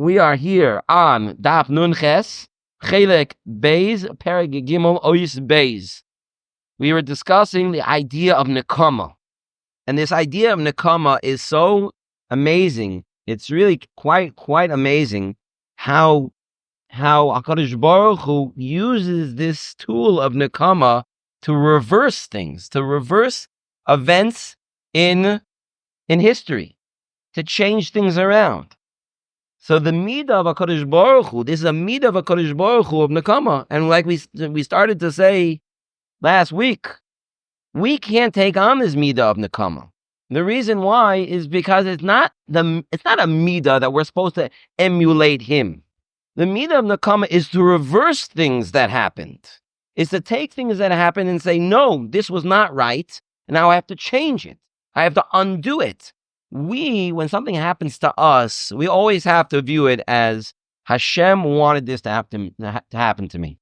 We are here on Daf Nun Ches, Chelek Beis, Perek Gimel Oyis Beis. We were discussing the idea of Nekama. And this idea of Nekama is so amazing. It's really quite amazing how HaKadosh Baruch Hu uses this tool of Nekama to reverse things, to reverse events in history, to change things around. So the midah of HaKadosh Baruch Hu, this is a midah of HaKadosh Baruch Hu of Nekama. And like we started to say last week, we can't take on this midah of Nekama. The reason why is because it's not a midah that we're supposed to emulate him. The midah of Nekama is to reverse things that happened. It's to take things that happened and say, no, this was not right, and now I have to change it. I have to undo it. When something happens to us, we always have to view it as Hashem wanted this to happen to me.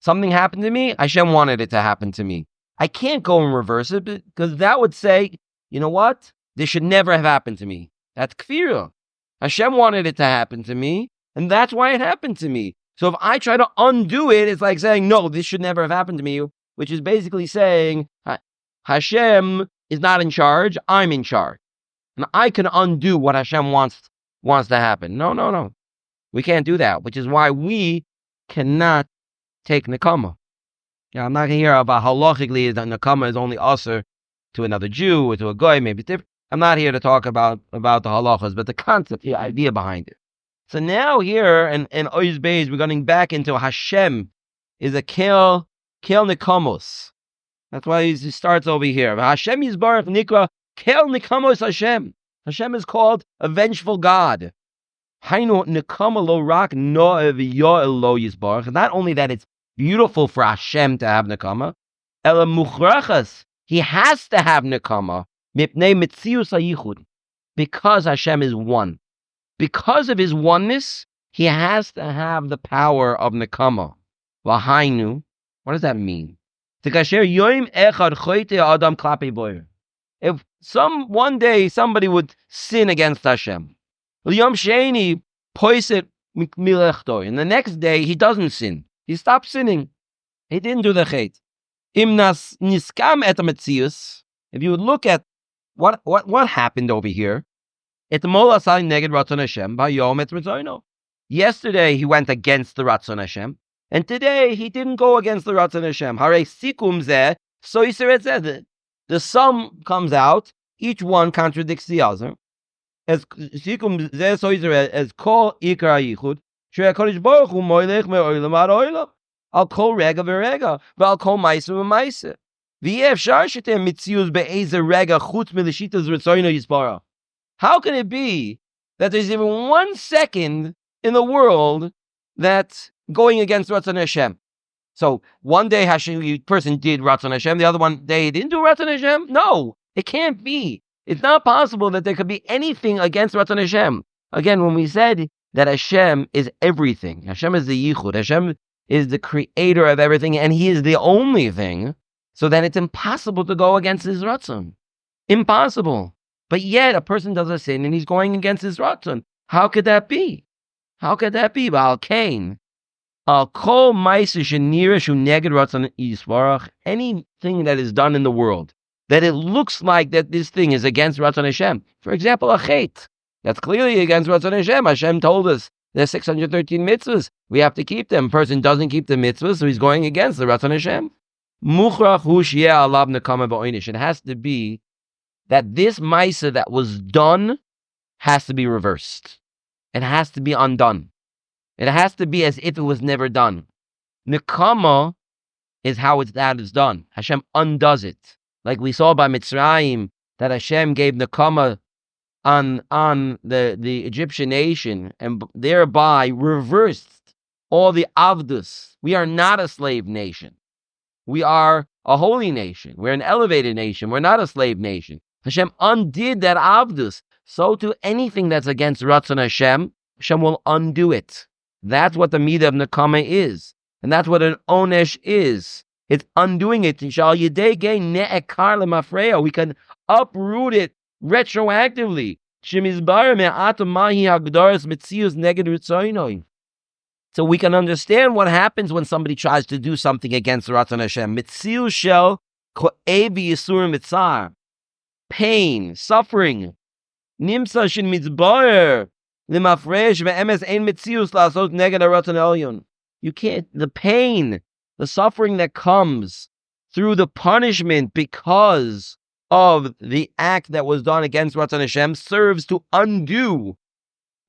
Something happened to me, Hashem wanted it to happen to me. I can't go and reverse it because that would say, you know what? This should never have happened to me. That's kfirah. Hashem wanted it to happen to me, and that's why it happened to me. So if I try to undo it, it's like saying, no, this should never have happened to me, which is basically saying, Hashem is not in charge, I'm in charge. And I can undo what Hashem wants to happen. No. We can't do that, which is why we cannot take Nekama. I'm not here about halachically that Nekama is only usher to another Jew or to a guy, maybe different. I'm not here to talk about the halachas, but the concept, the idea behind it. So now here in Oyz Beis, we're going back into Hashem is a kel Nekamos. That's why he starts over here. Hashem Yisbarach Nikra Kel Nekamos Hashem. Hashem is called a vengeful God. Hainu Nekama lo rak no'ev yo'el lo Yisbarach. Not only that it's beautiful for Hashem to have Nekama, ela muchrachas. He has to have Nekama mipnei mitzius hayichud, because Hashem is one. Because of his oneness, he has to have the power of Nekama. V'hainu, what does that mean? If one day somebody would sin against Hashem, and the next day he doesn't sin, he stops sinning, he didn't do the chet. If you would look at what happened over here, yesterday he went against the Ratzon Hashem, and today he didn't go against the Ratzon Hashem. The sum comes out, each one contradicts the other. As sikum zeh as kol ikar yichud, she'HaKadosh Baruch Hu moilech me'olam ad olam, al kol rega v'rega, v'al kol ma'aser v'ma'aser. V'yefshar shetem mitzius be'ezer rega chutz mil'shitas ritzono yisbarach. How can it be that there's even 1 second in the world that's going against Ratzon Hashem? So one day person did Ratzon Hashem, the other one day he didn't do Ratzon Hashem? No, it can't be. It's not possible that there could be anything against Ratzon Hashem. Again, when we said that Hashem is everything, Hashem is the Yichud, Hashem is the creator of everything, and he is the only thing, so then it's impossible to go against his Ratzon. Impossible. But yet a person does a sin and he's going against his Ratzon. How could that be? How could that be? Ba'al Kain. Anything that is done in the world, that it looks like that this thing is against Ratzon Hashem. For example, a chet. That's clearly against Ratzon Hashem. Hashem told us there's 613 mitzvahs. We have to keep them. Person doesn't keep the mitzvahs, so he's going against the Ratzon Hashem. It has to be that this ma'aseh that was done has to be reversed. It has to be undone. It has to be as if it was never done. Nekama is how that is done. Hashem undoes it. Like we saw by Mitzrayim, that Hashem gave Nekama on the Egyptian nation, and thereby reversed all the avdus. We are not a slave nation. We are a holy nation. We're an elevated nation. We're not a slave nation. Hashem undid that avdus. So to anything that's against Ratzon Hashem, Hashem will undo it. That's what the midah of Nekama is. And that's what an onesh is. It's undoing it. We can uproot it retroactively So we can understand what happens when somebody tries to do something against the Ratzon Hashem. Mitzius shel ko'evi yisurim mitzar. Pain, suffering. Nimsa shin mitzbayer limafresh ve'emes ein mitzius la'asot neged haratzon elyon. You can't, the pain, the suffering that comes through the punishment because of the act that was done against Ratzon Hashem serves to undo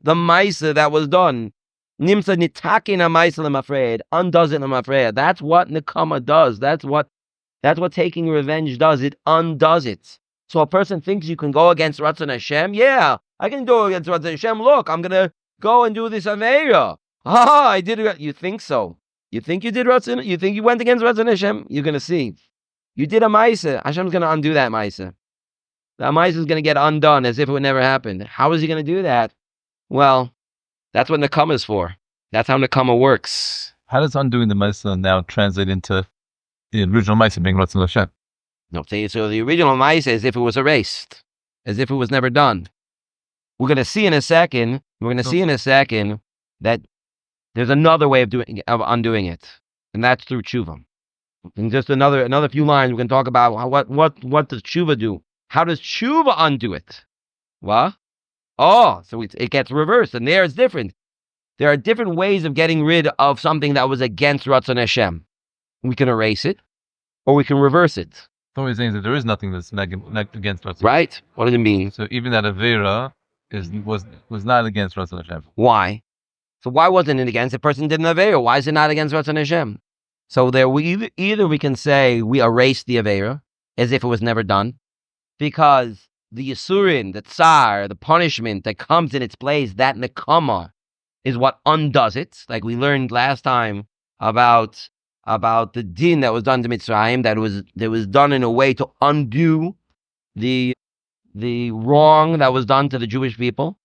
the Maisa that was done. Nimsa nitakin ha-Maisa lemafred, undoes it lemafred. That's what Nekama does. That's what taking revenge does. It undoes it. So a person thinks you can go against Ratzon Hashem. Yeah, I can go against Ratzon Hashem. Look, I'm going to go and do this Aveira. I did it. You think so? You think you did Ratzon? You think you went against Ratzon Hashem? You're going to see. You did a Maisa. Hashem's going to undo that Maisa. That Maisa is going to get undone as if it would never happen. How is he going to do that? Well, that's what Nekama is for. That's how Nekama works. How does undoing the Maisa now translate into the original Maisa being Ratzon Hashem? No, so the original Maisa is if it was erased, as if it was never done. We're going to see in a second. That there's another way of undoing it, and that's through tshuva. In just another few lines, we can talk about what does tshuva do? How does tshuva undo it? What? Oh, so it gets reversed, and there it's different. There are different ways of getting rid of something that was against Ratzon Hashem. We can erase it, or we can reverse it. So he's saying that there is nothing that's against Ratzon. Right? What does it mean? So even that Aveira was not against Ratzon Hashem. Why? So why wasn't it against? The person did an Aveira. Why is it not against Ratzon Hashem? So there, either we can say we erased the Aveira as if it was never done, because the Yisurin, the Tsar, the punishment that comes in its place, that Nekama, is what undoes it. Like we learned last time about the din that was done to Mitzrayim, that was done in a way to undo the wrong that was done to the Jewish people,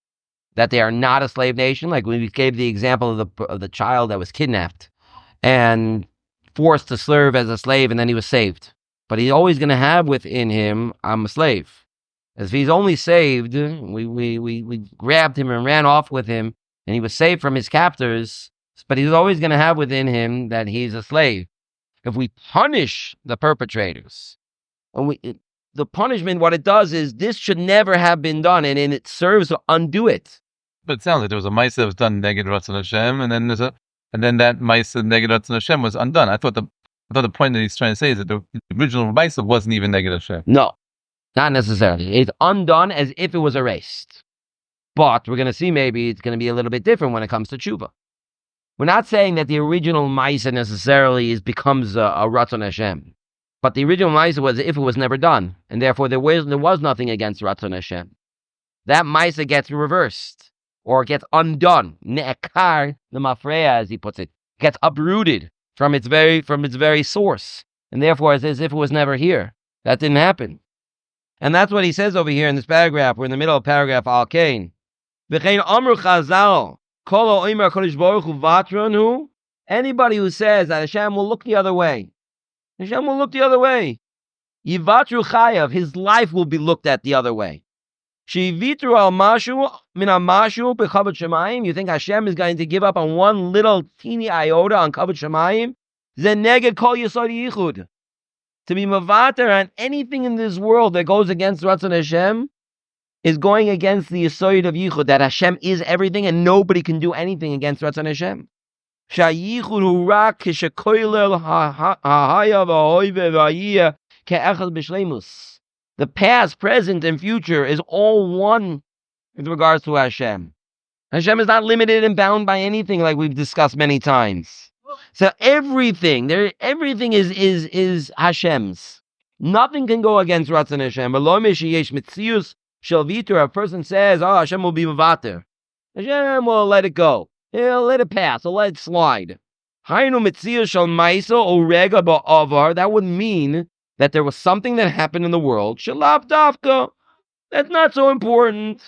that they are not a slave nation. Like we gave the example of the child that was kidnapped and forced to serve as a slave, and then he was saved. But he's always going to have within him, I'm a slave. As if he's only saved, we grabbed him and ran off with him, and he was saved from his captors, but he's always going to have within him that he's a slave. If we punish the perpetrators, and the punishment, what it does is this should never have been done, and it serves to undo it. But it sounds like there was a Maisa that was done neged Ratzon Hashem, and then that Maisa neged Ratzon Hashem was undone. I thought the point that he's trying to say is that the original Maisa wasn't even neged Hashem. No, not necessarily. It's undone as if it was erased. But we're going to see maybe it's going to be a little bit different when it comes to tshuva. We're not saying that the original Maisa necessarily becomes a Ratzon Hashem. But the original Maisa was if it was never done, and therefore there was nothing against Ratzon Hashem. That Maisa gets reversed, or gets undone. Ne'ekar l'mafreya, as he puts it, gets uprooted from its very source, and therefore it's as if it was never here. That didn't happen. And that's what he says over here in this paragraph. We're in the middle of paragraph Al Kain. V'chein amru Chazal, kol ha'omer HaKadosh Baruch Hu vatron. Anybody who says that Hashem will look the other way, Hashem will look the other way. Yivatru chayav, his life will be looked at the other way. Shivitru al mashu min amashu b'kavod shemayim. You think Hashem is going to give up on one little teeny iota on kavod shemayim? Zeneged kol yesod yichud. To be mavater on anything in this world that goes against Ratzon Hashem is going against the yesod of yichud, that Hashem is everything and nobody can do anything against Ratzon Hashem. The past, present, and future is all one with regards to Hashem. Hashem is not limited and bound by anything, like we've discussed many times. So everything is Hashem's. Nothing can go against Ratzon Hashem. A person says, "Oh, Hashem will be mevater. Hashem will let it go. He'll let it pass. He'll let it slide." That would mean that there was something that happened in the world. Shalaf dafka. That's not so important.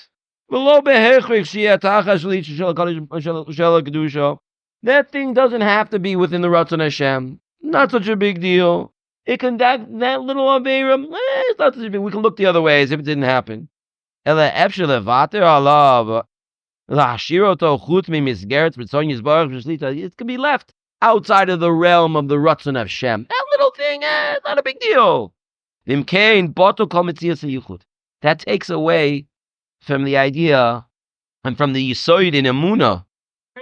That thing doesn't have to be within the Ratzon Hashem. Not such a big deal. It can that little Aveira, it's not such a big. We can look the other way as if it didn't happen. Ela efshel levater alav lahashiroto chutz mimisgeret b'tzon yisbarach v'shlita. It can be left outside of the realm of the Ratzon of Hashem. That little thing, it's not a big deal. V'imkein botel kol metzias hayichud. That takes away from the idea and from the yisoid in Emunah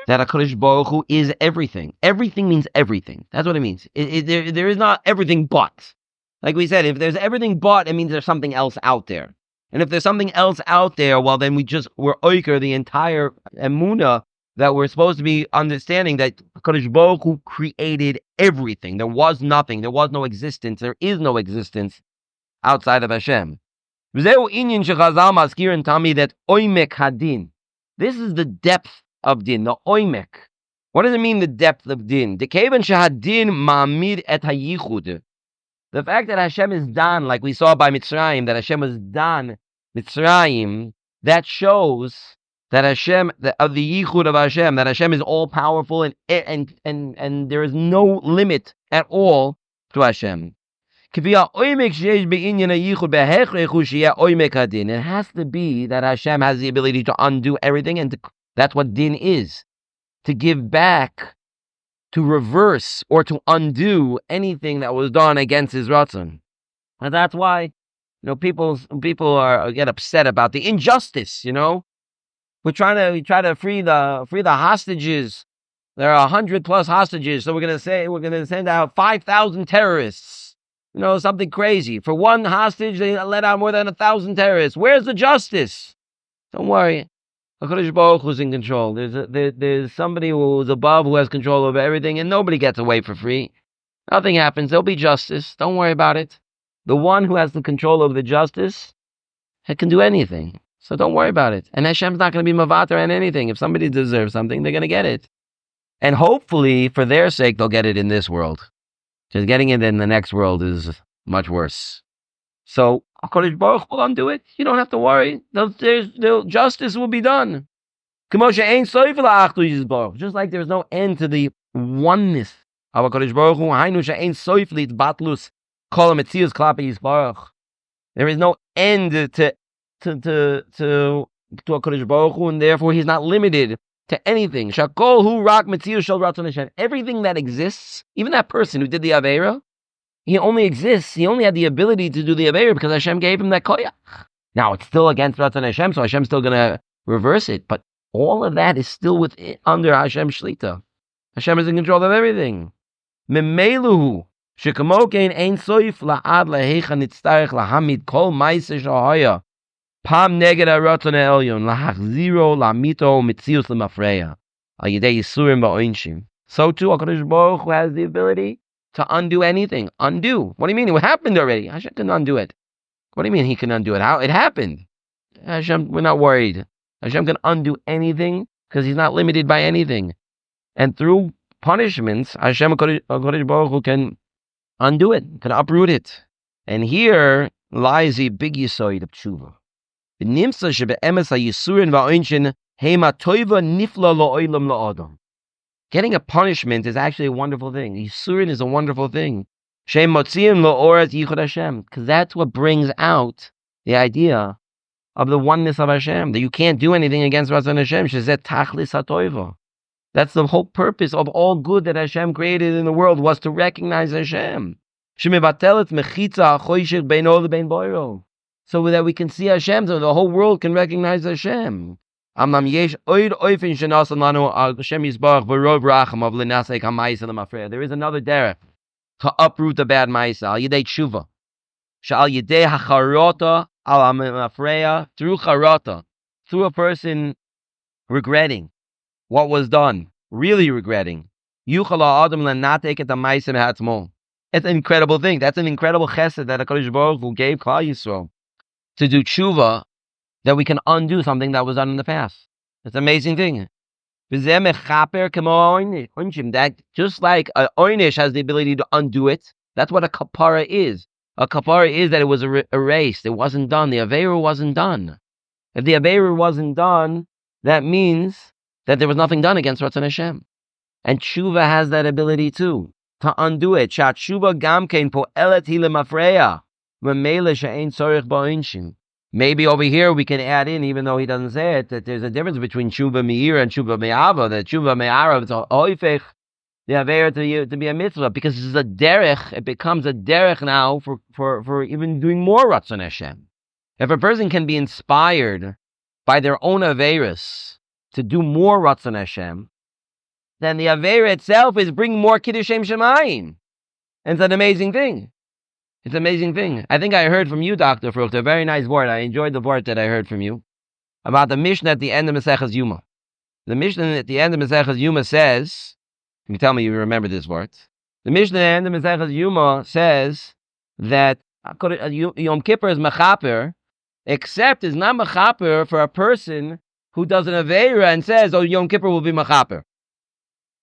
that HaKadosh Baruch Hu is everything. Everything means everything. That's what it means. There is not everything but. Like we said, if there's everything but, it means there's something else out there. And if there's something else out there, well, then we're oiker the entire Emunah that we're supposed to be understanding that HaKadosh Baruch Hu created everything. There was nothing. There was no existence. There is no existence outside of Hashem. V'zeu inyan shechazal maskirin tami that oimek hadin. This is the depth of din, the oimek. What does it mean, the depth of din? The kevan shehadin ma'amid et hayichud. The fact that Hashem is done, like we saw by Mitzrayim, that Hashem was done Mitzrayim, that shows that Hashem, of the yichud of Hashem, that Hashem is all powerful and there is no limit at all to Hashem. It has to be that Hashem has the ability to undo everything, and that's what din is. To give back, to reverse, or to undo anything that was done against his ratzon. And that's why, people get upset about the injustice, We try to free the hostages. There are 100 plus hostages, so we're going to send out 5,000 terrorists. Something crazy. For one hostage, they let out more than 1,000 terrorists. Where's the justice? Don't worry. HaKadosh Baruch Hu's in control. There's somebody who's above who has control over everything, and nobody gets away for free. Nothing happens. There'll be justice. Don't worry about it. The one who has the control over the justice can do anything. So don't worry about it. And Hashem's not going to be mavater on anything. If somebody deserves something, they're going to get it. And hopefully, for their sake, they'll get it in this world. Just getting it in the next world is much worse. So, HaKadosh Baruch will undo it. You don't have to worry. Justice will be done. Just like there's no end to the oneness of HaKadosh Baruch Hu. There is no end to HaKadosh Baruch Hu, and therefore he's not limited to anything. Everything that exists, even that person who did the Aveira, he only exists, he only had the ability to do the Aveira because Hashem gave him that koyach. Now, it's still against Ratzon Hashem, so Hashem's still going to reverse it, but all of that is still under Hashem's Shlita. Hashem is in control of everything. Memeiluhu, shekamokein ein soif la'ad lehecha nitztarech lahamid kol ma'aseh shahaya. Pam neged haratzon ha'elyon lahachziro lamito mitzius lemafreya al yedei yisurim ba'onshim. So too, HaKadosh Baruch Hu has the ability to undo anything. Undo. What do you mean? It happened already. Hashem can undo it. What do you mean he can undo it? How? It happened. Hashem, we're not worried. Hashem can undo anything because he's not limited by anything. And through punishments, Hashem, HaKadosh Baruch Hu can undo it, can uproot it. And here lies a big yisoid of tshuva. Getting a punishment is actually a wonderful thing. Yisurin is a wonderful thing. Because that's what brings out the idea of the oneness of Hashem, that you can't do anything against Ratzon Hashem. That's the whole purpose of all good that Hashem created in the world, was to recognize Hashem. So that we can see Hashem, so the whole world can recognize Hashem. There is another derech to uproot the bad ma'isa. Al yedei tshuva. Sha'al yedei hacharota al mafreya, through charata, through a person regretting what was done, really regretting. Yuchal ha'adam lenatek et ha'ma'isa me'atzmo. It's an incredible thing. That's an incredible chesed that HaKadosh Baruch Hu gave Klal Yisrael, to do tshuva, that we can undo something that was done in the past. It's an amazing thing. That just like an oynish has the ability to undo it, that's what a kapara is. A kapara is that it was erased. It wasn't done. The aveira wasn't done. If the aveira wasn't done, that means that there was nothing done against Ratzon Hashem. And tshuva has that ability too, to undo it. Tshuva gamkein po'elet hi lemafreya, memele she'ein tzorich ba'onshim. Maybe over here we can add in, even though he doesn't say it, that there's a difference between tshuva me'ira and tshuva me'ava. That tshuva me'ara is a oifech, the aveira to be a mitzvah, because it's a derech. It becomes a derech now for even doing more ratzon Hashem. If a person can be inspired by their own aveiros to do more ratzon Hashem, then the aveira itself is bringing more kiddush Shem Shemayim. And it's an amazing thing. It's an amazing thing. I think I heard from you, Dr. Frucht, a very nice word. I enjoyed the word that I heard from you about the Mishnah at the end of Maseches Yuma. The Mishnah at the end of Maseches Yuma says, you can tell me you remember this word. The Mishnah at the end of Maseches Yuma says that Yom Kippur is mechaper, except is not mechaper for a person who does an aveira and says, oh, Yom Kippur will be mechaper.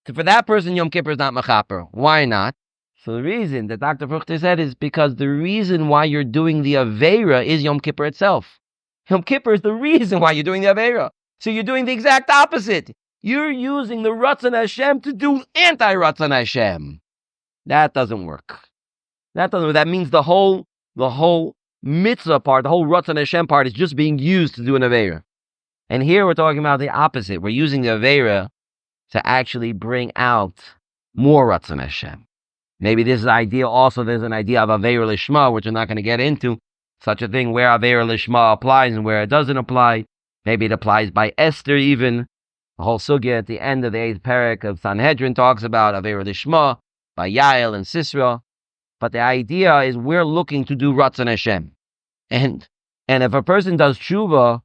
So for that person, Yom Kippur is not mechaper. Why not? So the reason that Dr. Fruchter said is because the reason why you're doing the aveira is Yom Kippur itself. Yom Kippur is the reason why you're doing the aveira. So you're doing the exact opposite. You're using the Ratzon Hashem to do anti-Ratzon Hashem. That doesn't work. That means the whole mitzvah part, the whole Ratzon Hashem part is just being used to do an aveira. And here we're talking about the opposite. We're using the aveira to actually bring out more Ratzon Hashem. Maybe this is the idea also, there's an idea of Aveira Lishma, which we're not going to get into, such a thing where Aveira Lishma applies and where it doesn't apply. Maybe it applies by Esther even. The whole sugya at the end of the 8th parak of Sanhedrin talks about Aveira Lishma by Yael and Sisra. But the idea is we're looking to do Ratzon Hashem. And if a person does tshuva,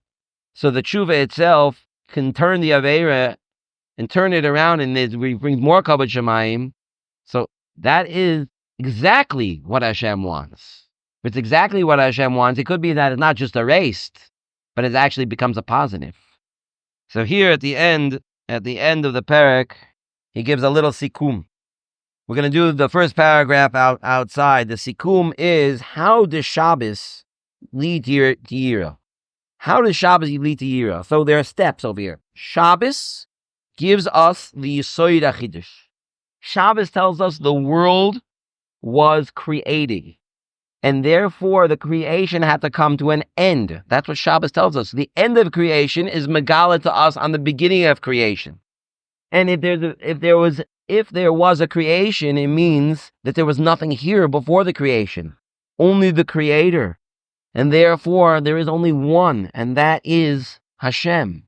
so the tshuva itself can turn the Aveira and turn it around and it brings more Kabbat Shemayim. So that is exactly what Hashem wants. If it's exactly what Hashem wants, it could be that it's not just erased, but it actually becomes a positive. So here at the end of the parak, he gives a little sikum. We're going to do the first paragraph outside. The sikum is, how does Shabbos lead to Yira? How does Shabbos lead to Yira? So there are steps over here. Shabbos gives us the Yisoid HaChidush. Shabbos tells us the world was created, and therefore the creation had to come to an end. That's what Shabbos tells us. The end of creation is megala to us on the beginning of creation. And if there was a creation, it means that there was nothing here before the creation, only the Creator, and therefore there is only one, and that is Hashem.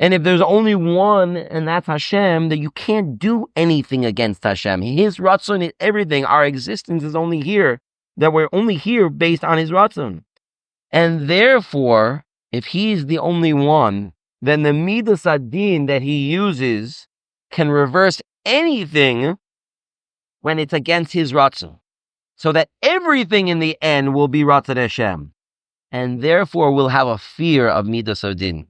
And if there's only one, and that's Hashem, that you can't do anything against Hashem. His Ratzon is everything. Our existence is only here, that we're only here based on His Ratzon. And therefore, if He's the only one, then the Midas Adin that He uses can reverse anything when it's against His Ratzon. So that everything in the end will be Ratzon Hashem. And therefore we'll have a fear of Midas Adin.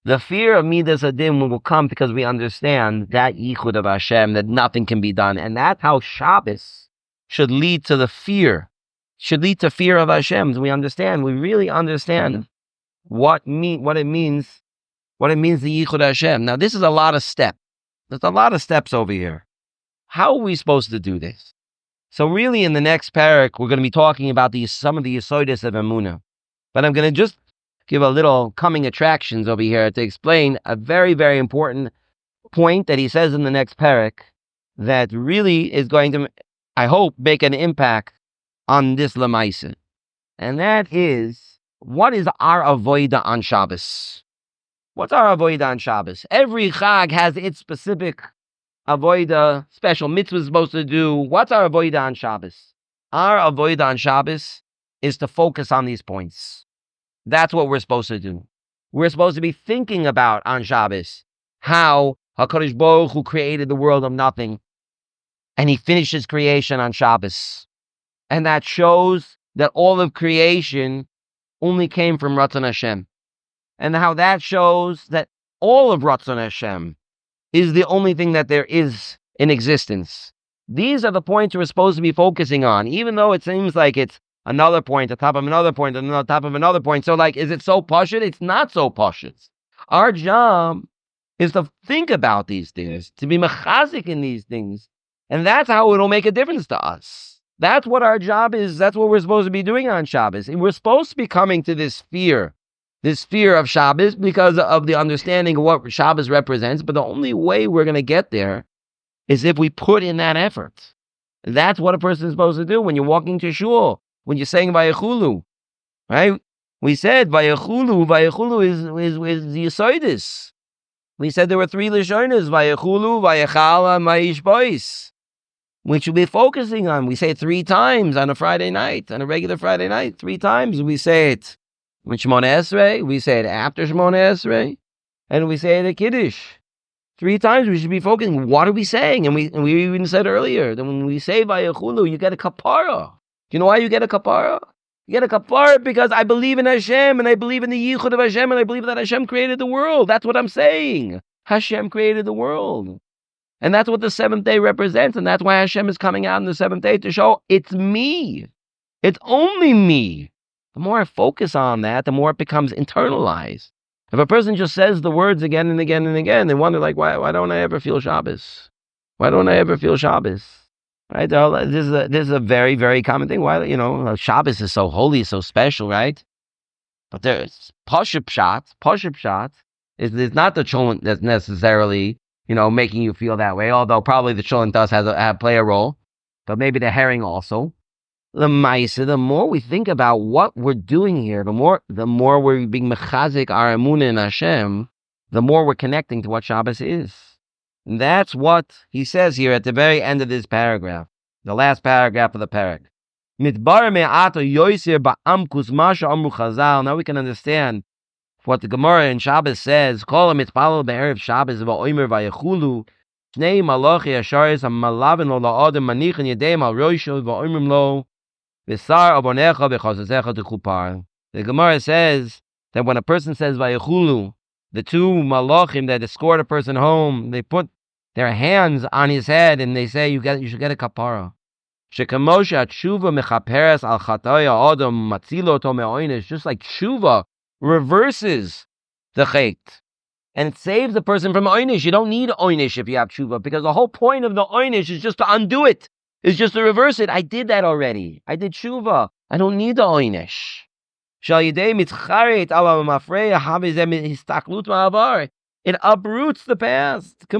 The fear of Midas Adin will come because we understand that yichud of Hashem, that nothing can be done. And that's how Shabbos should lead to the fear. Should lead to fear of Hashem. So we really understand what it means the yichud Hashem. Now this is a lot of steps. There's a lot of steps over here. How are we supposed to do this? So really in the next parak, we're going to be talking about some of the Yesodis of Emunah. But I'm going to just give a little coming attractions over here to explain a very, very important point that he says in the next parak that really is going to, I hope, make an impact on this Lamaisa. And that is, what is our avoida on Shabbos? What's our avoida on Shabbos? Every Chag has its specific avoida, special mitzvah supposed to do. What's our avoida on Shabbos? Our avoida on Shabbos is to focus on these points. That's what we're supposed to do. We're supposed to be thinking about on Shabbos how HaKadosh Baruch Hu created the world of nothing, and He finished His creation on Shabbos. And that shows that all of creation only came from Ratzon Hashem. And how that shows that all of Ratzon Hashem is the only thing that there is in existence. These are the points we're supposed to be focusing on, even though it seems like it's another point, on top of another point, on top of another point. So is it so pashut? It's not so pashut. Our job is to think about these things, to be mechazik in these things. And that's how it'll make a difference to us. That's what our job is. That's what we're supposed to be doing on Shabbos. And we're supposed to be coming to this fear of Shabbos because of the understanding of what Shabbos represents. But the only way we're going to get there is if we put in that effort. That's what a person is supposed to do when you're walking to shul, when you're saying Vayechulu, right? We said Vayechulu is the Yisoidis. We said there were 3 Lashonas, Vayechulu, Vayechala, and Vayishbois, which we'll be focusing on. We say it 3 times on a Friday night, on a regular Friday night. 3 times we say it with Shmoneh Esrei, we say it after Shmoneh Esrei, and we say it at Kiddush. 3 times we should be focusing. What are we saying? And we even said earlier that when we say Vayechulu, you get a kapara. Do you know why you get a kapara? You get a kapara because I believe in Hashem, and I believe in the Yichud of Hashem, and I believe that Hashem created the world. That's what I'm saying. Hashem created the world. And that's what the 7th day represents, and that's why Hashem is coming out on the 7th day to show it's me. It's only me. The more I focus on that, the more it becomes internalized. If a person just says the words again and again and again, they wonder, like, why don't I ever feel Shabbos? Why don't I ever feel Shabbos? Right? This is a very, very common thing. Why, Shabbos is so holy, so special, right? But there's Pashup Pshat is not the cholent that's necessarily, making you feel that way, although probably the cholent does play a role, but maybe the herring also. The Maisa, the more we think about what we're doing here, the more we're being mechazik our emunah in Hashem, the more we're connecting to what Shabbos is. And that's what he says here at the very end of this paragraph, the last paragraph of the parak. Now we can understand what the Gemara in Shabbos says. Kol mitpalel be'erev Shabbos va'omer vayechulu shnei malachi asharis hamalavin lo la'adam manichin yedeim al roisho va'omrim lo. The Gemara says that when a person says Vayechulu, the 2 malachim that escort a person home, they put their hands on his head and they say, you should get a kapara. Just like tshuva reverses the chait and it saves the person from oynish. You don't need oynish if you have tshuva, because the whole point of the oynish is just to undo it. It's just to reverse it. I did that already. I did tshuva. I don't need the oynish. It uproots the past. The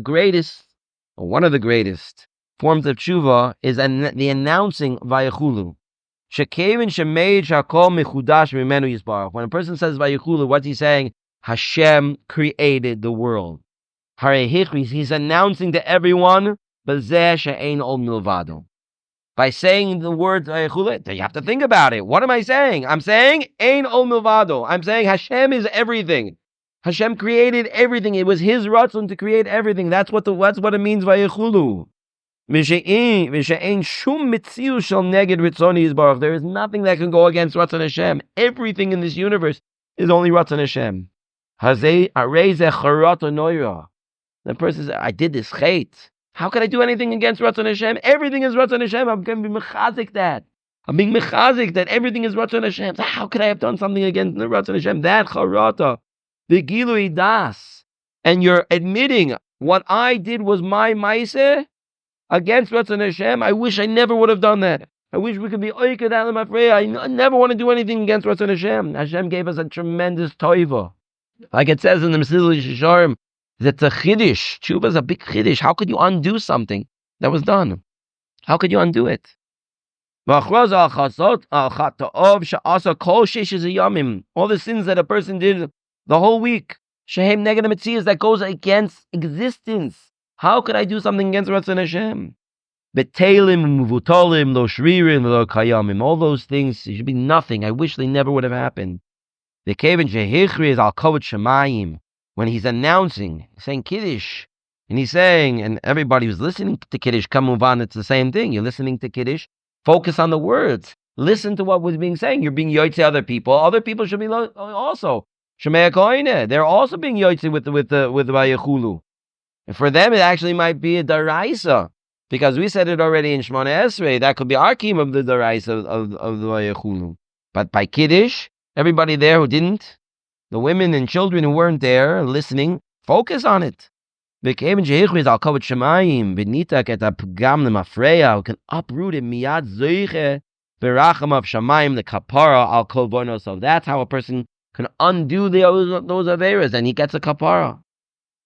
greatest, or one of the greatest forms of tshuva is the announcing Vayechulu. When a person says Vayechulu, what's he saying? Hashem created the world. He's announcing to everyone, by saying the words Vayechulu, you have to think about it. What am I saying? I'm saying Ein Ol Milvado. I'm saying Hashem is everything. Hashem created everything. It was His ratzon to create everything. That's what it means Vayechulu. There is nothing that can go against Ratzon Hashem. Everything in this universe is only Ratzon Hashem. The person says, I did this chait. How could I do anything against Ratzon Hashem? Everything is Ratzon Hashem. I'm going to be mechazik that. I'm being mechazik that everything is Ratzon Hashem. So how could I have done something against Ratzon Hashem? That charata, the gilui das, and you're admitting what I did was my maaseh against Ratzon Hashem. I wish I never would have done that. I wish we could be oiked alam afreya. I never want to do anything against Ratzon Hashem. Hashem gave us a tremendous toiva. Like it says in the Mesillah Yesharim, that's a chiddush. Tshuva is a big chiddush. How could you undo something that was done? How could you undo it? All the sins that a person did the whole week, shehem neged mitzias, that goes against existence. How could I do something against Ratzon Hashem? Betelim, muvutolim, lo shririm, lo kayamim. All those things, it should be nothing. I wish they never would have happened. The kevin shehichri is al kavod shemayim. When he's announcing, saying Kiddush, and he's saying, and everybody who's listening to Kiddush, kamuvan, it's the same thing. You're listening to Kiddush, focus on the words. Listen to what was being saying. You're being yoytze other people. Other people should be also. Shemei koine. They're also being yoytze with the Vayechulu. And for them, it actually might be a daraisa, because we said it already in Shmoneh Esrei. That could be our keem of the daraisa of the Vayechulu. But by Kiddush, everybody there who didn't, The women and children who weren't there listening, focus on it. Who can uproot it miyad zoiche beracham of shamayim the kapara al kol vonos. So that's how a person can undo those averas, and he gets a kapara.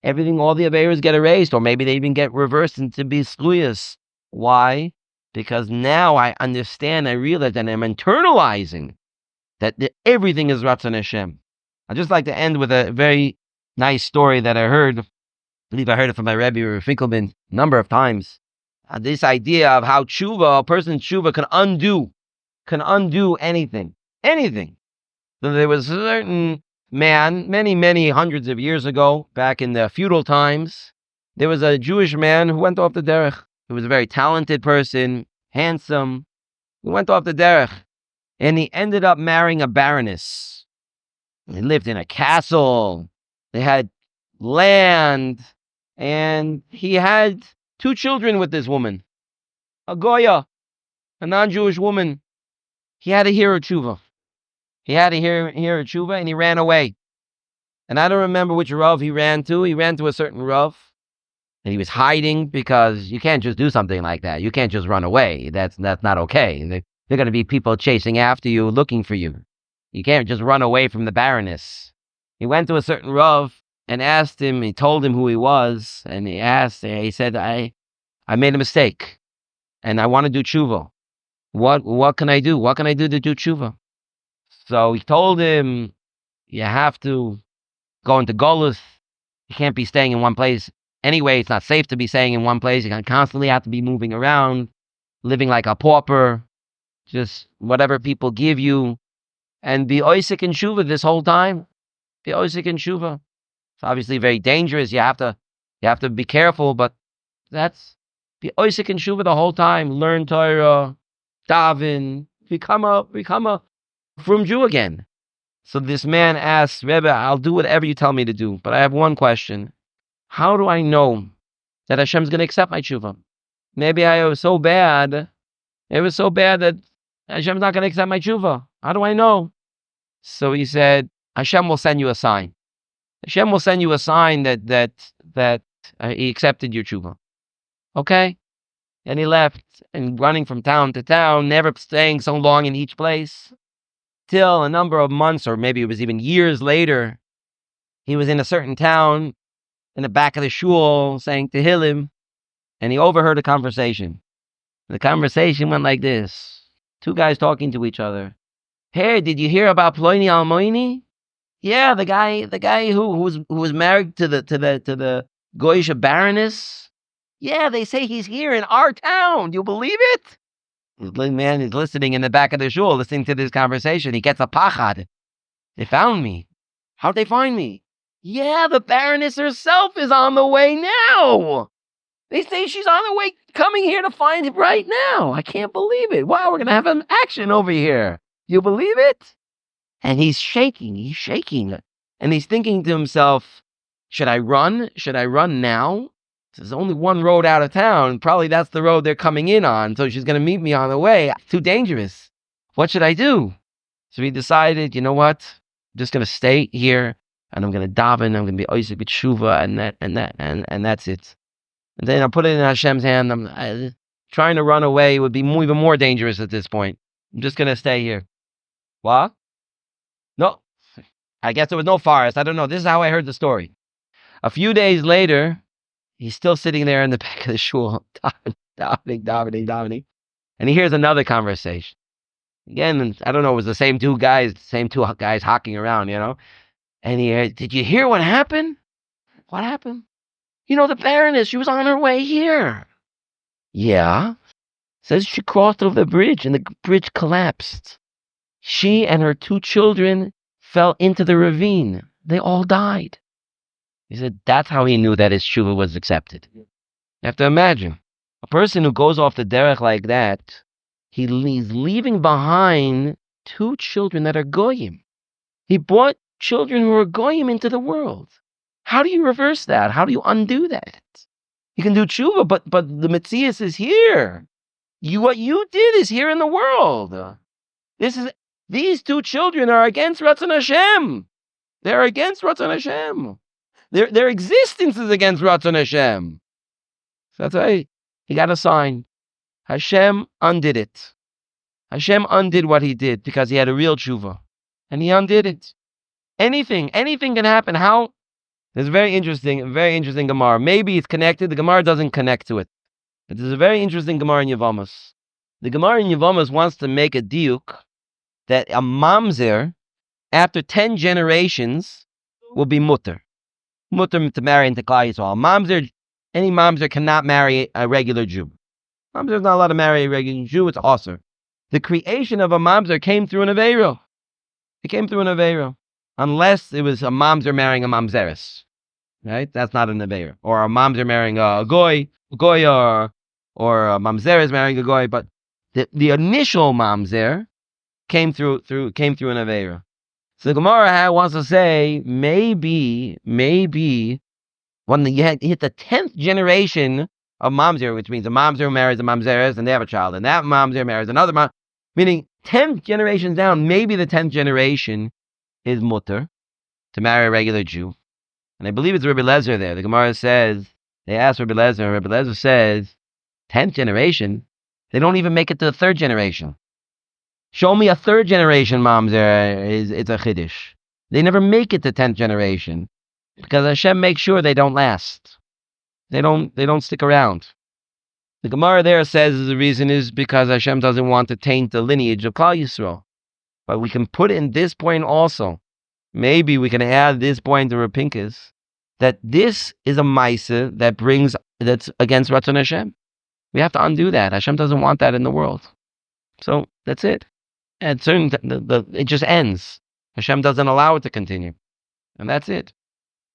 Everything, all the averas get erased, or maybe they even get reversed into be sluyas. Why? Because now I understand, I realize, and I'm internalizing that everything is Ratzon Hashem. I'd just like to end with a very nice story that I heard. I believe I heard it from my Rebbe, Rabbi Finkelman, a number of times. This idea of how tshuva, a person's tshuva can undo anything. Anything. So there was a certain man, many hundreds of years ago, back in the feudal times, there was a Jewish man who went off the derech. He was a very talented person, handsome. He went off the derech, and he ended up marrying a baroness. They lived in a castle. They had land, and he had 2 children with this woman, a Goya, a non-Jewish woman. He had to hear a tshuva. He had to hear a tshuva, and he ran away. And I don't remember which Rav he ran to. He ran to a certain Rav, and he was hiding, because you can't just do something like that. You can't just run away. That's not okay. There are going to be people chasing after you, looking for you. You can't just run away from the baroness. He went to a certain Rav and asked him. He told him who he was, and he said, I made a mistake, and I want to do tshuva. What can I do? What can I do to do tshuva? So he told him, you have to go into Golus. You can't be staying in one place. Anyway, it's not safe to be staying in one place. You constantly have to be moving around, living like a pauper, just whatever people give you, and be oisik in tshuva this whole time. Be oisik in tshuva. It's obviously very dangerous. You have to be careful, but that's be oisik in tshuva the whole time. Learn Torah, daven, become a frum Jew again. So this man asks, Rebbe, I'll do whatever you tell me to do, but I have one question. How do I know that Hashem's going to accept my tshuva? Maybe I was so bad. It was so bad that Hashem's not going to accept my tshuva. How do I know? So he said, Hashem will send you a sign. Hashem will send you a sign that he accepted your tshuva. Okay? And he left, and running from town to town, never staying so long in each place, till a number of months, or maybe it was even years later, he was in a certain town, in the back of the shul, saying Tehillim, and he overheard a conversation. The conversation went like this. 2 guys talking to each other. Hey, did you hear about Ploini Almoini? Yeah, the guy who was married to the Goyish baroness. Yeah, they say he's here in our town. Do you believe it? The man is listening in the back of the shul, listening to this conversation. He gets a pachad. They found me. How'd they find me? Yeah, the baroness herself is on the way now. They say she's on the way, coming here to find him right now. I can't believe it. Wow, we're going to have an action over here. You believe it? And he's shaking. And he's thinking to himself, should I run? Should I run now? There's only one road out of town. Probably that's the road they're coming in on. So she's going to meet me on the way. It's too dangerous. What should I do? So he decided, you know what? I'm just going to stay here, and I'm going to daven. I'm going to be oisik b'tshuva, and that's it. And then I'll put it in Hashem's hand. I'm trying to run away would be even more dangerous at this point. I'm just going to stay here. What? No. I guess there was no forest. I don't know. This is how I heard the story. A few days later, he's still sitting there in the back of the shul, davening. And he hears another conversation. Again, I don't know, it was the same two guys hocking around, And he heard, did you hear what happened? What happened? The baroness, she was on her way here. Yeah. Says she crossed over the bridge and the bridge collapsed. She and her 2 children fell into the ravine. They all died. He said that's how he knew that his tshuva was accepted. You have to imagine, a person who goes off the derech like that, he's leaving behind 2 children that are goyim. He brought children who are goyim into the world. How do you reverse that? How do you undo that? You can do tshuva, but the Yetzias is here. What you did is here in the world. These 2 children are against Ratzon Hashem. They're against Ratzon Hashem. Their existence is against Ratzon Hashem. So that's why he got a sign. Hashem undid it. Hashem undid what he did because he had a real tshuva. And he undid it. Anything can happen. How? It's very interesting Gemara. Maybe it's connected. The Gemara doesn't connect to it. But there's a very interesting Gemara in Yevamos. The Gemara in Yevamos wants to make a diuk that a mamzer, after 10 generations, will be mutter. Mutter to marry into Klal Yisrael. Any mamzer cannot marry a regular Jew. Mamzer is not allowed to marry a regular Jew. It's asur. The creation of a mamzer came through an aveiro. It came through an aveiro. Unless it was a mamzer marrying a mamzeirus. Right? That's not an aveiro. Or a mamzer marrying a goy or a mamzeirus marrying a goy. But the initial mamzer came through an aveiro. So the Gemara wants to say, maybe when you hit the 10th generation of mamzer, which means a mamzer marries a mamzeirus and they have a child, and that mamzer marries another mamzer, meaning 10th generations down, maybe the 10th generation is mutter to marry a regular Jew. And I believe it's Rabbi Lezer there. The Gemara says, they asked Rabbi Lezer, and Rabbi Lezer says, 10th generation? They don't even make it to the 3rd generation. Show me a 3rd generation mamzer, it's a chiddush. They never make it to 10th generation because Hashem makes sure they don't last. They don't stick around. The Gemara there says the reason is because Hashem doesn't want to taint the lineage of Klal Yisrael. But we can put in this point also. Maybe we can add this point to Rapinkas, that this is a maisa that's against Ratzon Hashem. We have to undo that. Hashem doesn't want that in the world. So that's it. At it just ends. Hashem doesn't allow it to continue. And that's it.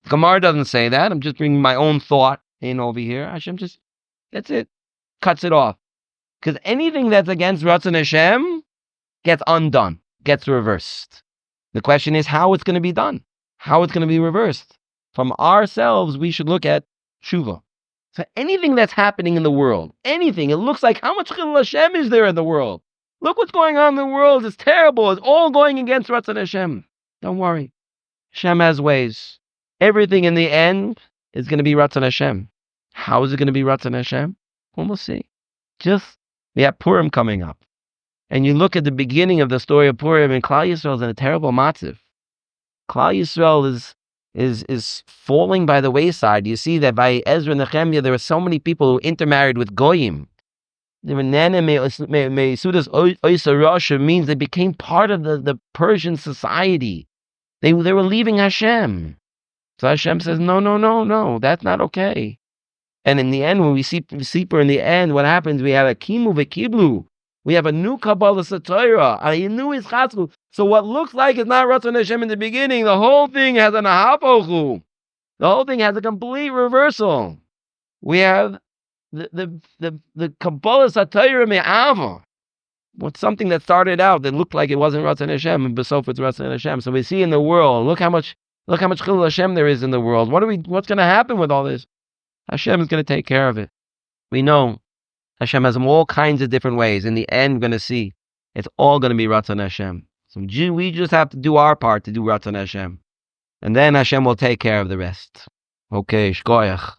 Gemara doesn't say that. I'm just bringing my own thought in over here. Hashem just, that's it. Cuts it off. Because anything that's against Ratzon Hashem gets undone, gets reversed. The question is how it's going to be done, how it's going to be reversed. From ourselves, we should look at Teshuva. So anything that's happening in the world, anything, it looks like how much Chilul Hashem is there in the world. Look what's going on in the world. It's terrible. It's all going against Ratzon Hashem. Don't worry. Hashem has ways. Everything in the end is going to be Ratzon Hashem. How is it going to be Ratzon Hashem? Well, we'll see. We have Purim coming up. And you look at the beginning of the story of Purim, and Klal Yisrael is in a terrible matziv. Klal Yisrael is falling by the wayside. You see that by Ezra and Nehemiah, there were so many people who intermarried with Goyim. They were means they became part of the Persian society. They were leaving Hashem. So Hashem says, no, that's not okay. And in the end, when we see in the end, what happens? We have a kimu v'kiblu. We have a new Kabbalah Satira, a new Ischatzu. So what looks like is not Ratzon Hashem in the beginning, the whole thing has an ahapochu. The whole thing has a complete reversal. We have the Kabbalah Satira me'ava. What's something that started out that looked like it wasn't Ratzon Hashem, and besוף it's Ratzon Hashem. So we see in the world, look how much Chilul Hashem there is in the world. What's going to happen with all this? Hashem is going to take care of it. We know Hashem has them all kinds of different ways. In the end, we're going to see it's all going to be Ratzon Hashem. So we just have to do our part to do Ratzon Hashem. And then Hashem will take care of the rest. Okay, shkoyach.